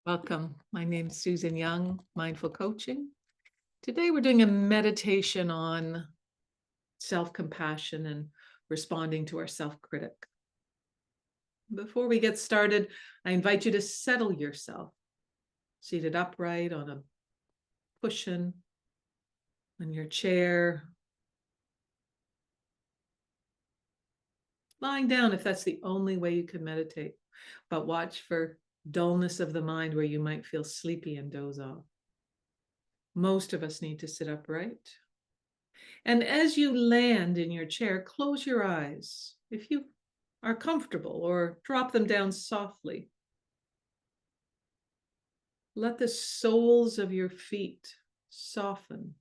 Welcome. My name is Susan Young, Mindful Coaching. Today we're doing a meditation on self-compassion and responding to our self-critic. Before we get started, I invite you to settle yourself, seated upright on a cushion, on your chair, lying down if that's the only way you can meditate, but watch for dullness of the mind where you might feel sleepy and doze off. Most of us need to sit upright. And as you land in your chair, close your eyes if you are comfortable, or drop them down softly. Let the soles of your feet soften.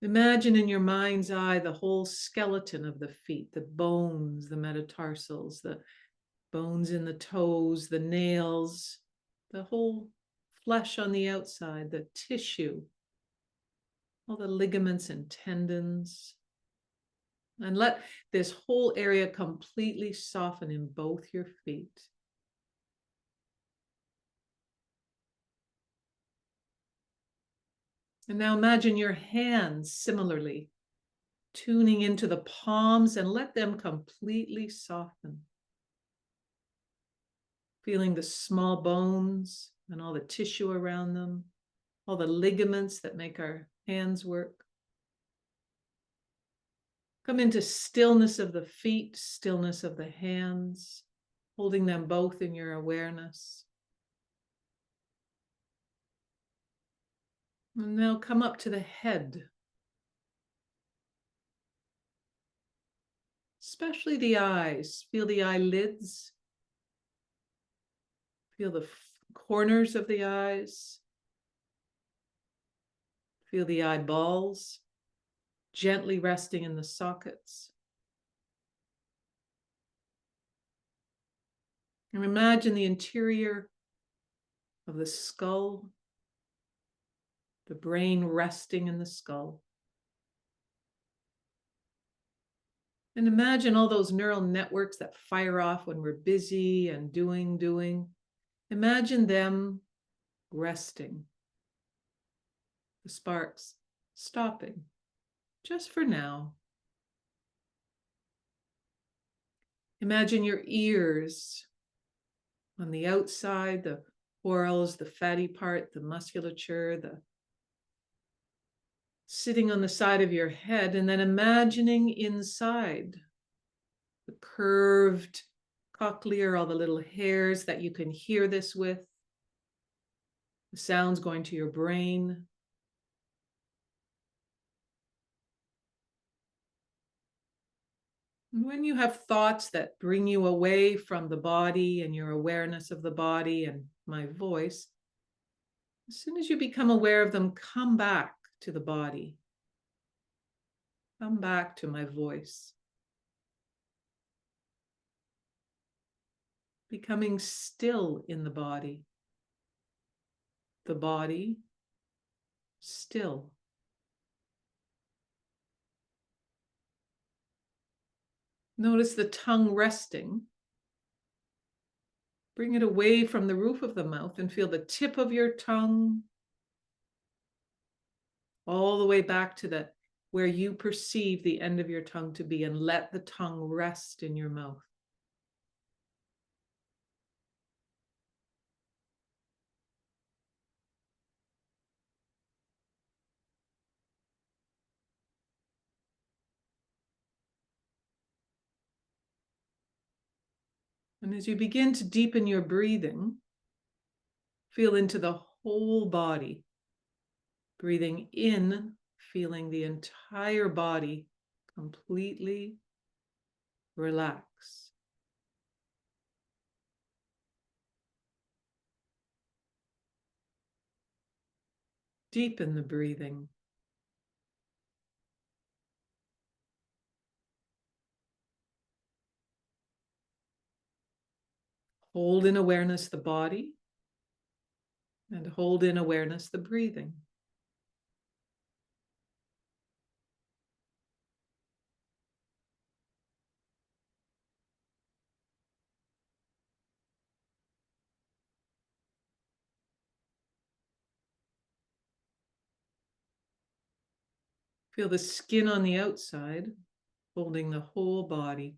Imagine in your mind's eye the whole skeleton of the feet, the bones, the metatarsals, the bones in the toes, the nails, the whole flesh on the outside, the tissue, all the ligaments and tendons. And let this whole area completely soften in both your feet. And now imagine your hands similarly, tuning into the palms, and let them completely soften. Feeling the small bones and all the tissue around them, all the ligaments that make our hands work. Come into stillness of the feet, stillness of the hands, holding them both in your awareness. And now come up to the head, especially the eyes. Feel the eyelids, feel the corners of the eyes, feel the eyeballs gently resting in the sockets. And imagine the interior of the skull, the brain resting in the skull. And imagine all those neural networks that fire off when we're busy and doing. Imagine them resting. The sparks stopping, just for now. Imagine your ears on the outside, the whorls, the fatty part, the musculature, the sitting on the side of your head, and then imagining inside the curved cochlear, all the little hairs that you can hear this with, the sounds going to your brain. And when you have thoughts that bring you away from the body and your awareness of the body and my voice, as soon as you become aware of them, come back to the body. Come back to my voice. Becoming still in the body. The body still. Notice the tongue resting. Bring it away from the roof of the mouth and feel the tip of your tongue all the way back to where you perceive the end of your tongue to be, and let the tongue rest in your mouth. And as you begin to deepen your breathing, feel into the whole body. Breathing in, feeling the entire body completely relax. Deepen the breathing. Hold in awareness the body, and hold in awareness the breathing. Feel the skin on the outside, holding the whole body.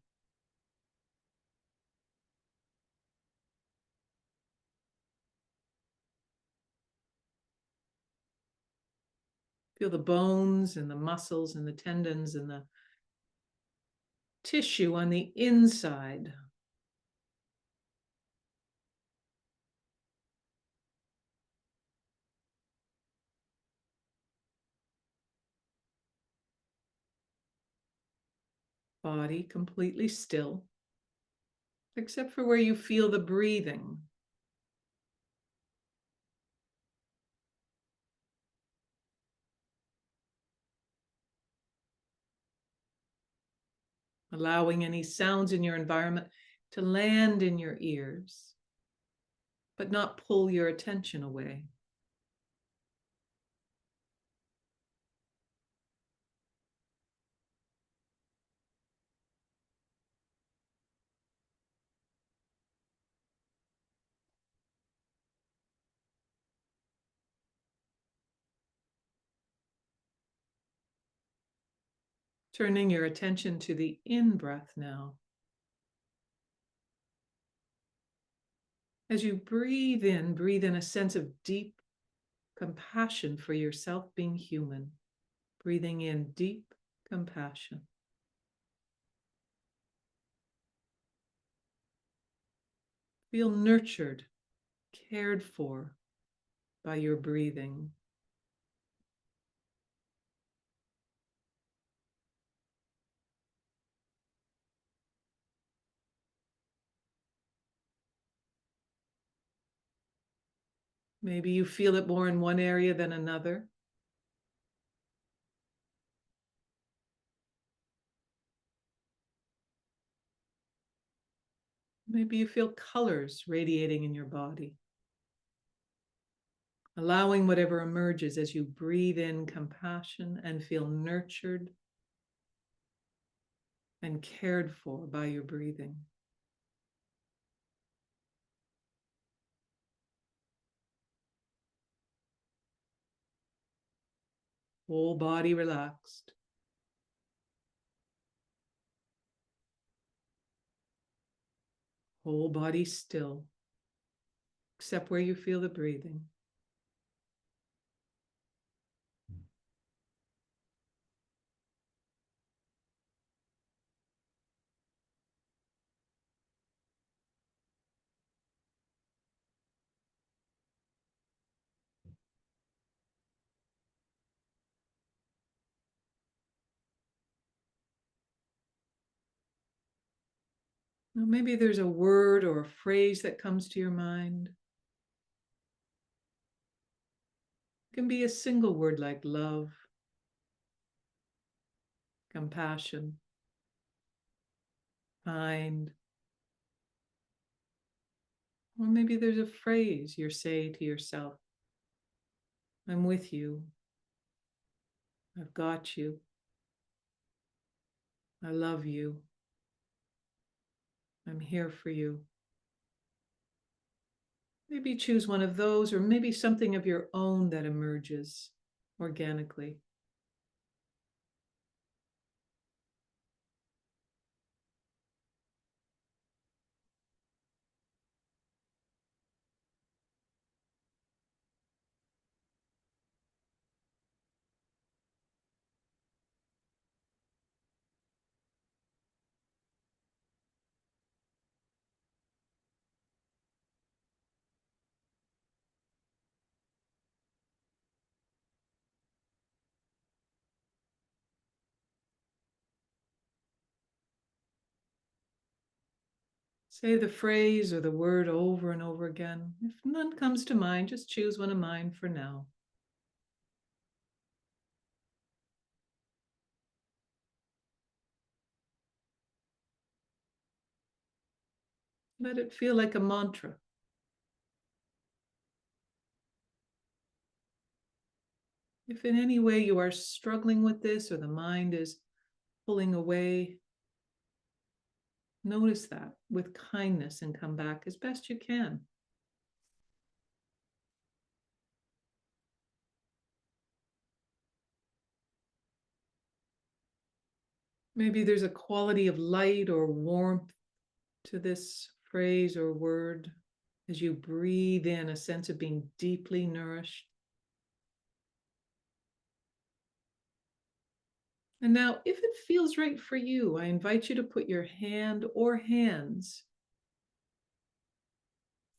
Feel the bones and the muscles and the tendons and the tissue on the inside. Body completely still, except for where you feel the breathing. Allowing any sounds in your environment to land in your ears, but not pull your attention away. Turning your attention to the in-breath now. As you breathe in a sense of deep compassion for yourself being human. Breathing in deep compassion. Feel nurtured, cared for by your breathing. Maybe you feel it more in one area than another. Maybe you feel colors radiating in your body. Allowing whatever emerges as you breathe in compassion and feel nurtured and cared for by your breathing. Whole body relaxed. Whole body still, except where you feel the breathing. Now maybe there's a word or a phrase that comes to your mind. It can be a single word like love, compassion, kind. Or maybe there's a phrase you say to yourself. I'm with you. I've got you. I love you. I'm here for you. Maybe choose one of those, or maybe something of your own that emerges organically. Say the phrase or the word over and over again. If none comes to mind, just choose one of mine for now. Let it feel like a mantra. If in any way you are struggling with this or the mind is pulling away, notice that with kindness and come back as best you can. Maybe there's a quality of light or warmth to this phrase or word as you breathe in, a sense of being deeply nourished. And now, if it feels right for you, I invite you to put your hand or hands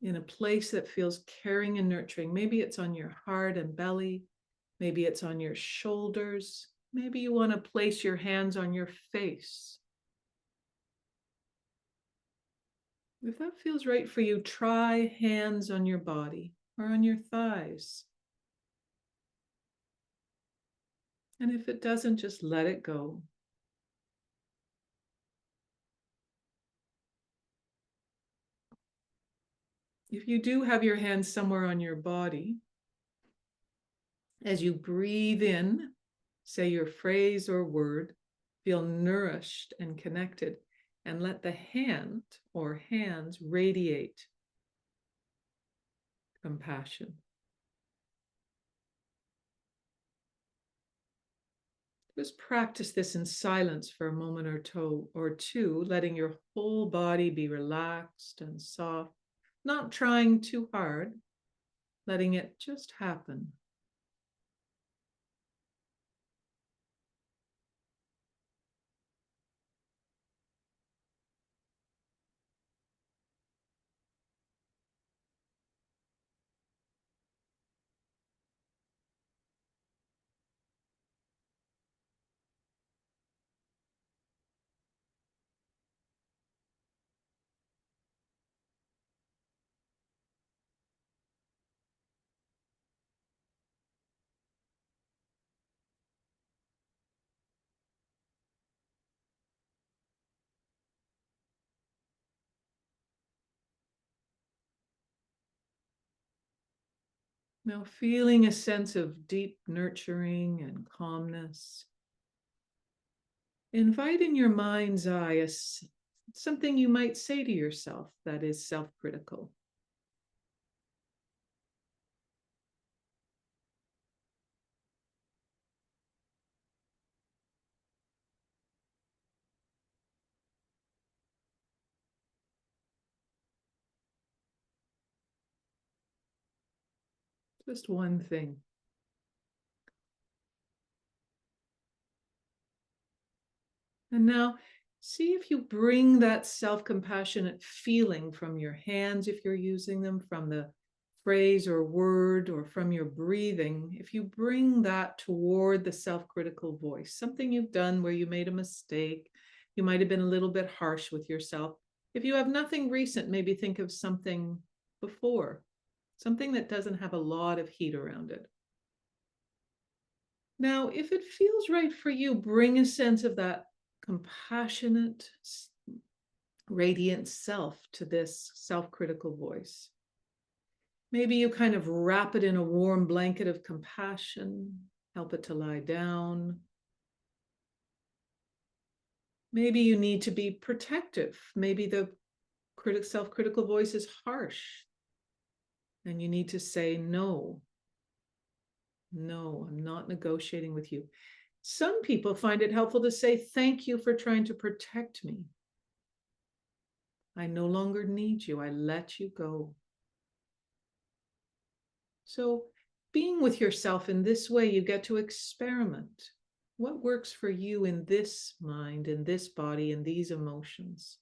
in a place that feels caring and nurturing. Maybe it's on your heart and belly. Maybe it's on your shoulders. Maybe you want to place your hands on your face. If that feels right for you, try hands on your body or on your thighs. And if it doesn't, just let it go. If you do have your hands somewhere on your body, as you breathe in, say your phrase or word, feel nourished and connected, and let the hand or hands radiate compassion. Just practice this in silence for a moment or two, letting your whole body be relaxed and soft, not trying too hard, letting it just happen. Now, feeling a sense of deep nurturing and calmness, invite in your mind's eye something you might say to yourself that is self-critical. Just one thing. And now see if you bring that self-compassionate feeling from your hands, if you're using them, from the phrase or word, or from your breathing, if you bring that toward the self-critical voice, something you've done where you made a mistake, you might have been a little bit harsh with yourself. If you have nothing recent, maybe think of something before, something that doesn't have a lot of heat around it. Now, if it feels right for you, bring a sense of that compassionate, radiant self to this self-critical voice. Maybe you kind of wrap it in a warm blanket of compassion, help it to lie down. Maybe you need to be protective. Maybe the self-critical voice is harsh, and you need to say, no, I'm not negotiating with you. Some people find it helpful to say, thank you for trying to protect me. I no longer need you. I let you go. So being with yourself in this way, you get to experiment. What works for you in this mind, in this body, in these emotions?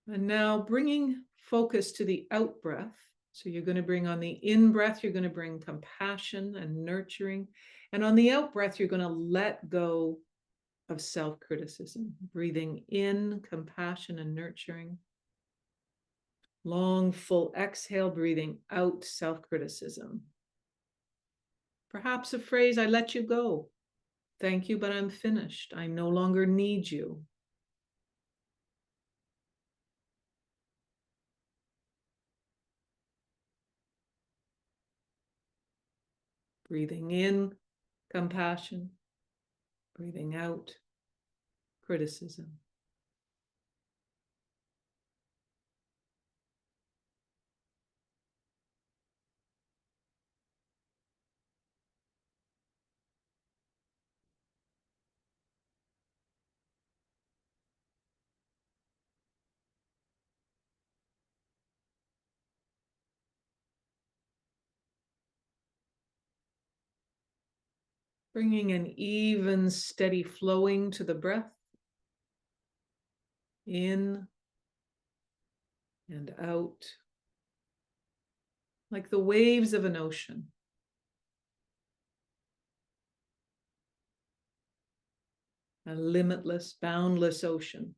And now bringing focus to the out breath. So you're going to bring on the in breath, you're going to bring compassion and nurturing. And on the out breath, you're going to let go of self-criticism, breathing in compassion and nurturing. Long, full exhale, breathing out self-criticism. Perhaps a phrase, I let you go. Thank you, but I'm finished. I no longer need you. Breathing in compassion, breathing out criticism. Bringing an even, steady flowing to the breath, in and out, like the waves of an ocean. A limitless, boundless ocean.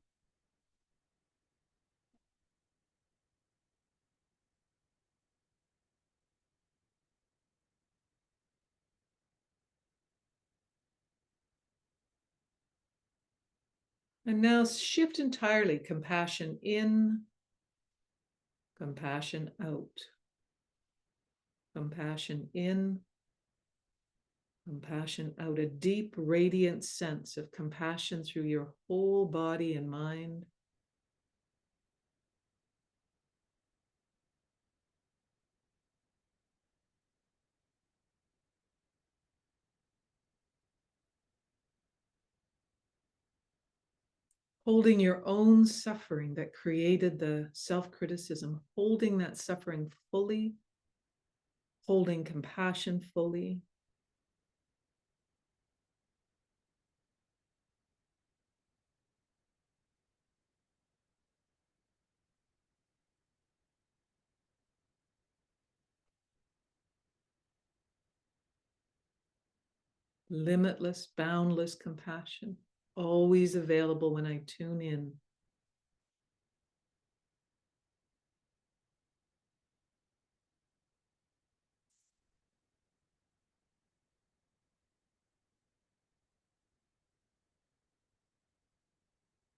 And now shift entirely, compassion in, compassion out. Compassion in, compassion out. A deep, radiant sense of compassion through your whole body and mind. Holding your own suffering that created the self-criticism, holding that suffering fully, holding compassion fully. Limitless, boundless compassion, always available when I tune in.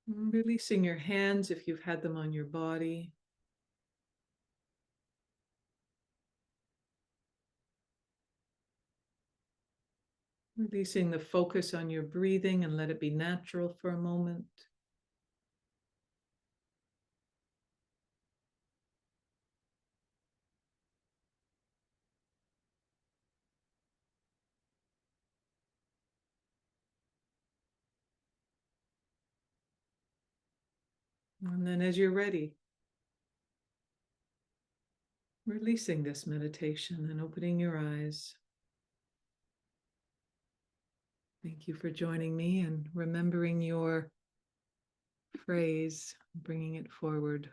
Releasing your hands if you've had them on your body. Releasing the focus on your breathing and let it be natural for a moment. And then as you're ready, releasing this meditation and opening your eyes. Thank you for joining me and remembering your phrase, bringing it forward.